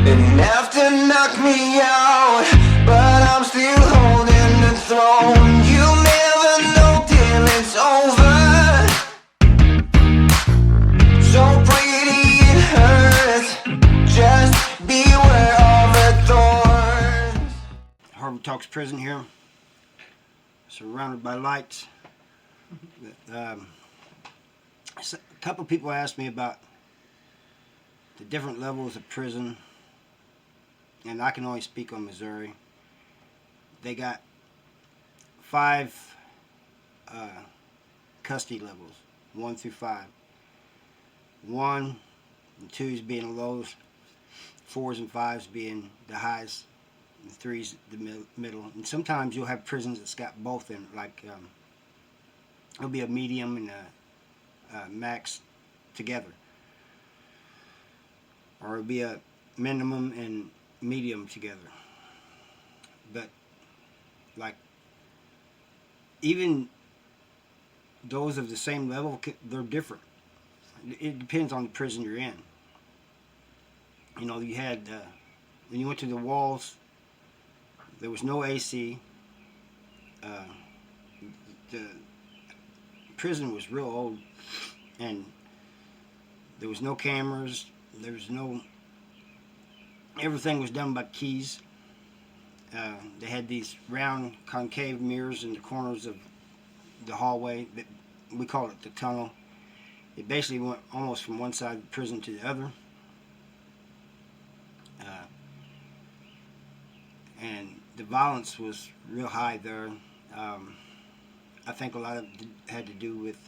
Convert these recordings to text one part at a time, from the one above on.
Enough to knock me out, but I'm still holding the throne. You'll never know till it's over. So pretty it hurts, just beware of the thorns. Harvard Talks Prison here, surrounded by lights. A couple people asked me about the different levels of prison, and I can only speak on Missouri. They got 5 custody levels, 1 through 5. 1 and 2s being the lowest, 4s and 5s being the highest, and 3s the middle. And sometimes you'll have prisons that's got both in it, like it'll be a medium and a max together, or it'll be a minimum and medium together. But like even those of the same level, they're different. It depends on the prison you're in. You know, you had when you went to the walls, there was no AC. The prison was real old, and there was no cameras. There was no. Everything was done by keys. They had these round concave mirrors in the corners of the hallway. We call it the tunnel. It basically went almost from one side of the prison to the other. And the violence was real high there. I think a lot of it had to do with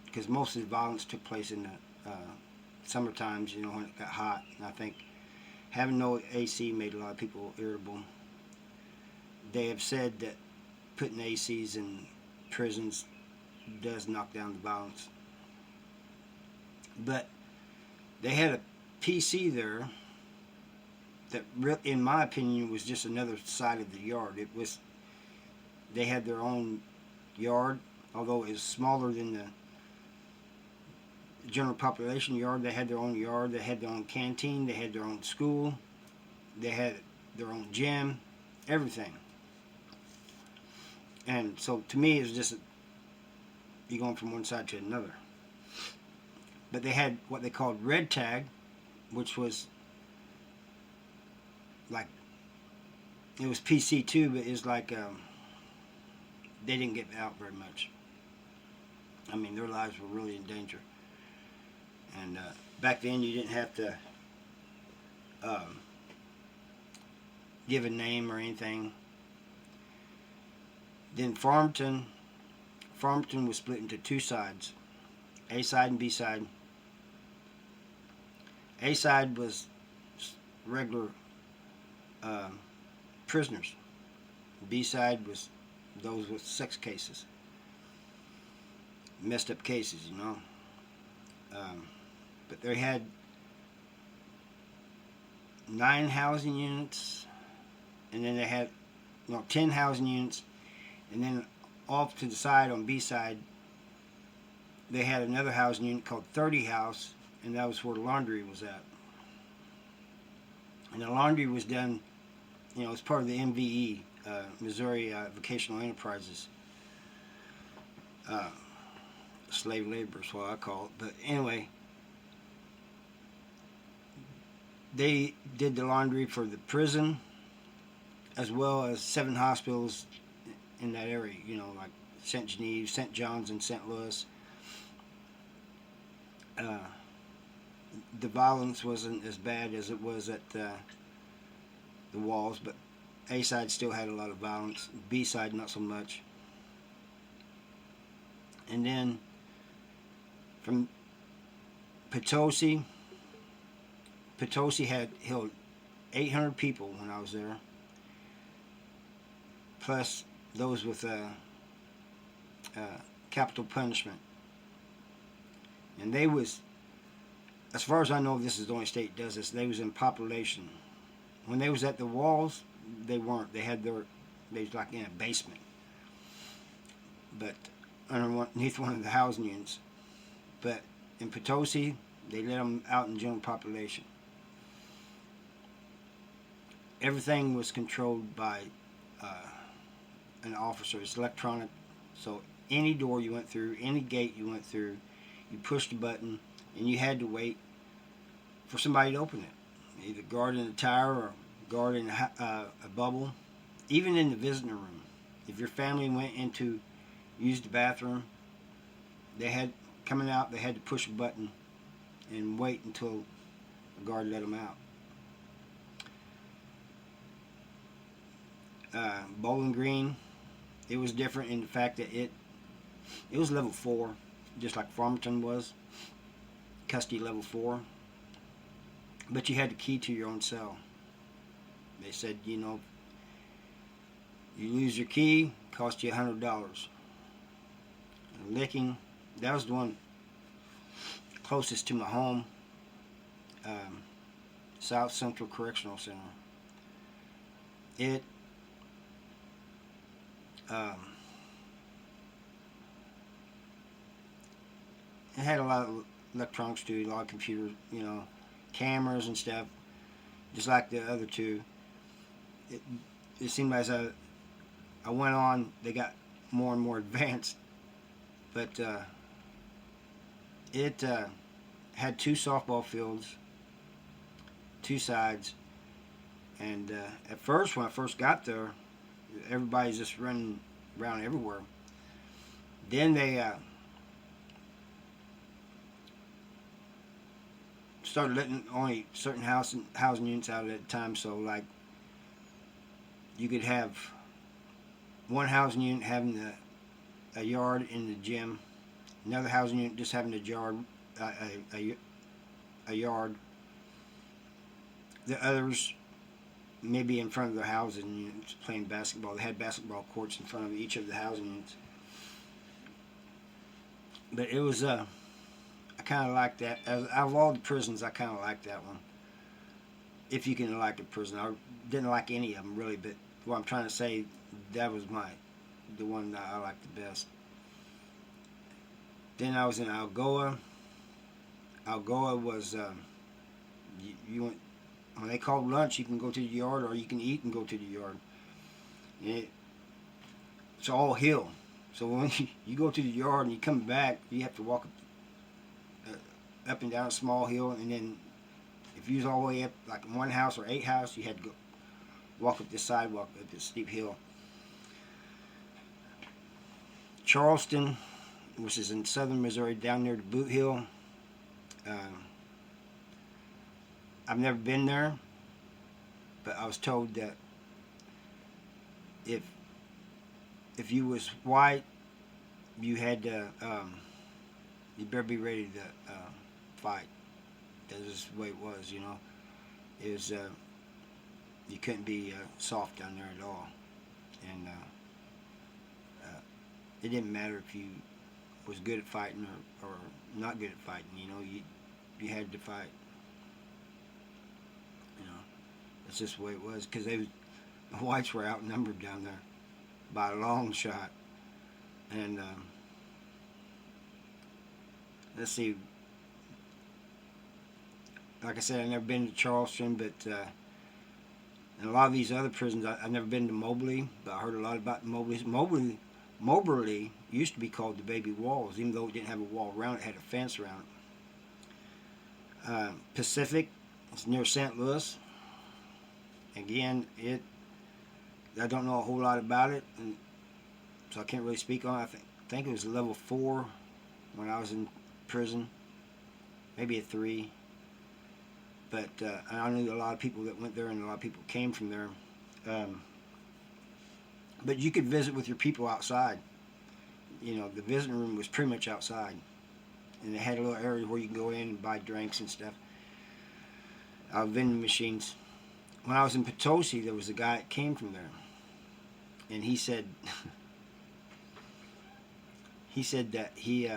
because most of the violence took place in the summer times, you know, when it got hot. And I think having no AC made a lot of people irritable. They have said that putting ACs in prisons does knock down the violence. But they had a PC there that, in my opinion, was just another side of the yard. They had their own yard, although it was smaller than the general population yard. They had their own yard. They had their own canteen. They had their own school. They had their own gym, everything. And so to me, it was just you're going from one side to another. But they had what they called red tag, which was like, it was PC too, but it was like they didn't get out very much. I mean, their lives were really in danger. And back then you didn't have to give a name or anything. Then Farmington was split into 2 sides, A side and B side. A side was regular prisoners. B side was those with sex cases, messed up cases, you know. But they had 9 housing units, and then they had 10 housing units, and then off to the side on B side they had another housing unit called 30 House, and that was where the laundry was at. And the laundry was done, you know, as part of the MVE, Missouri Vocational Enterprises. Slave labor is what I call it. But anyway, they did the laundry for the prison as well as 7 hospitals in that area, you know, like St. Genevieve, St. John's, and St. Louis. The violence wasn't as bad as it was at the walls, but A side still had a lot of violence. B side not so much. And then from Potosi had held 800 people when I was there, plus those with capital punishment. And they was, as far as I know, this is the only state that does this, they was in population. When they was at the walls, they weren't. They was like in a basement, but underneath one of the housing units. But in Potosi, they let them out in general population. everything was controlled by an officer. It's electronic, so any door you went through, any gate you went through, you pushed a button, and you had to wait for somebody to open it. Either guard in the tower or guard in a bubble. Even in the visitor room, if your family went into use the bathroom, they had coming out. They had to push a button and wait until a guard let them out. Bowling Green, it was different in the fact that it was level 4, just like Farmington was, custody level 4. But you had the key to your own cell. They said, you know, you lose your key, cost you $100. Licking, that was the one closest to my home, South Central Correctional Center. It had a lot of electronics too, a lot of computers, you know, cameras and stuff, just like the other two. It seemed as I went on, they got more and more advanced. But it had 2 softball fields, 2 sides, and at first, when I first got there, everybody's just running around everywhere. Then they started letting only certain housing units out at a time. So, like, you could have one housing unit having a yard in the gym, another housing unit just having a yard. The others maybe in front of their housing units playing basketball. They had basketball courts in front of each of the housing units. But it was I kind of like that. Out of all the prisons, I kind of like that one. If you can like a prison, I didn't like any of them really, but what I'm trying to say, that was the one that I liked the best. Then I was in Algoa. Algoa was you went when they called lunch. You can go to the yard, or you can eat and go to the yard. It's all hill, so when you go to the yard and you come back, you have to walk up and down a small hill, and then if you was all the way up like 1 house or 8 house, you had to go walk up this sidewalk up this steep hill. Charleston, which is in southern Missouri, down near the Boot Hill. I've never been there, but I was told that if you was white, you had to you better be ready to fight. That's just the way it was, you know. It was you couldn't be soft down there at all, and it didn't matter if you was good at fighting or not good at fighting. You know, you had to fight. You know, that's just the way it was, because the whites were outnumbered down there by a long shot. And let's see. Like I said, I've never been to Charleston, but and a lot of these other prisons, I've never been to Mobley, but I heard a lot about Mobley. Moberly used to be called the Baby Walls, even though it didn't have a wall around it, it had a fence around it. Pacific, it's near St. Louis. Again, I don't know a whole lot about it, and so I can't really speak on it. I think it was level 4 when I was in prison, maybe a 3. But I knew a lot of people that went there, and a lot of people came from there. But you could visit with your people outside. You know, the visiting room was pretty much outside, and they had a little area where you can go in and buy drinks and stuff. Vending machines. When I was in Potosi, there was a guy that came from there, and he said that he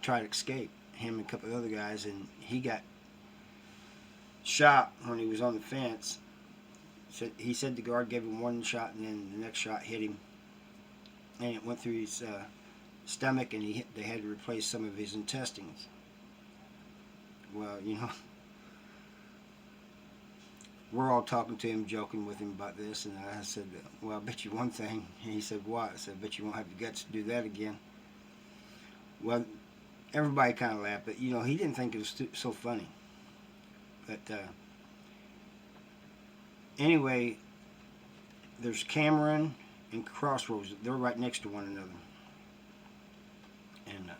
tried to escape, him and a couple of other guys, and he got shot when he was on the fence. So he said the guard gave him 1 shot, and then the next shot hit him, and it went through his stomach, and they had to replace some of his intestines. Well, you know, we're all talking to him, joking with him about this, and I said, well, I bet you one thing. And he said, what? I said, I bet you won't have the guts to do that again. Well, everybody kind of laughed, but, you know, he didn't think it was so funny. But anyway, there's Cameron and Crossroads. They're right next to one another. And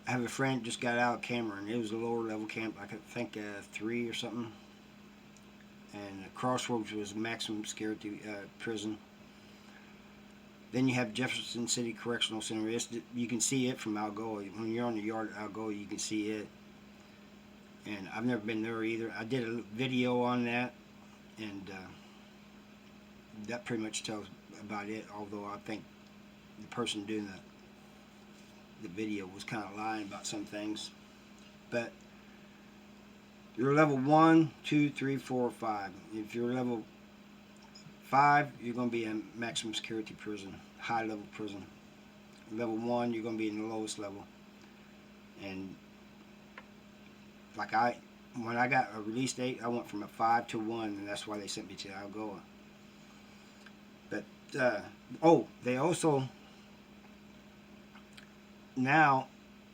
I have a friend just got out of Cameron. It was a lower level camp, I could think 3 or something. And Crossroads was maximum security prison. Then you have Jefferson City Correctional Center. You can see it from Algoa. When you're on the yard at Algoa, you can see it. And I've never been there either. I did a video on that, and that pretty much tells about it, although I think the person doing the video was kind of lying about some things. But you're level 1, 2, 3, 4, 5. If you're level 5, you're going to be in maximum security prison, high level prison. Level 1, you're going to be in the lowest level. And like when I got a release date, I went from a 5 to 1, and that's why they sent me to Algoa. But they also now,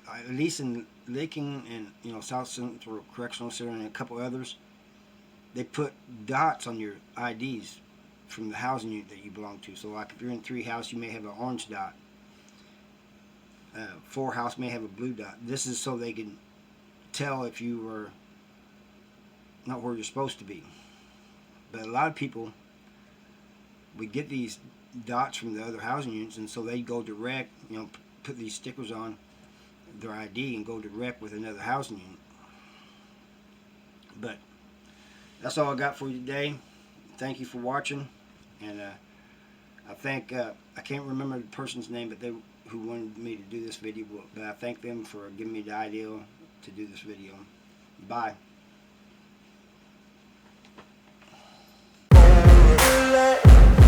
at least in Licking and South Central Correctional Center and a couple others, they put dots on your IDs from the housing unit that you belong to. So like if you're in 3 house, you may have an orange dot. 4 house may have a blue dot. This is so they can tell if you were not where you're supposed to be. But a lot of people, we get these dots from the other housing units, and so they go direct, put these stickers on their ID and go direct with another housing unit. But that's all I got for you today. Thank you for watching, and I thank I can't remember the person's name, but who wanted me to do this video, but I thank them for giving me the idea to do this video. Bye. Let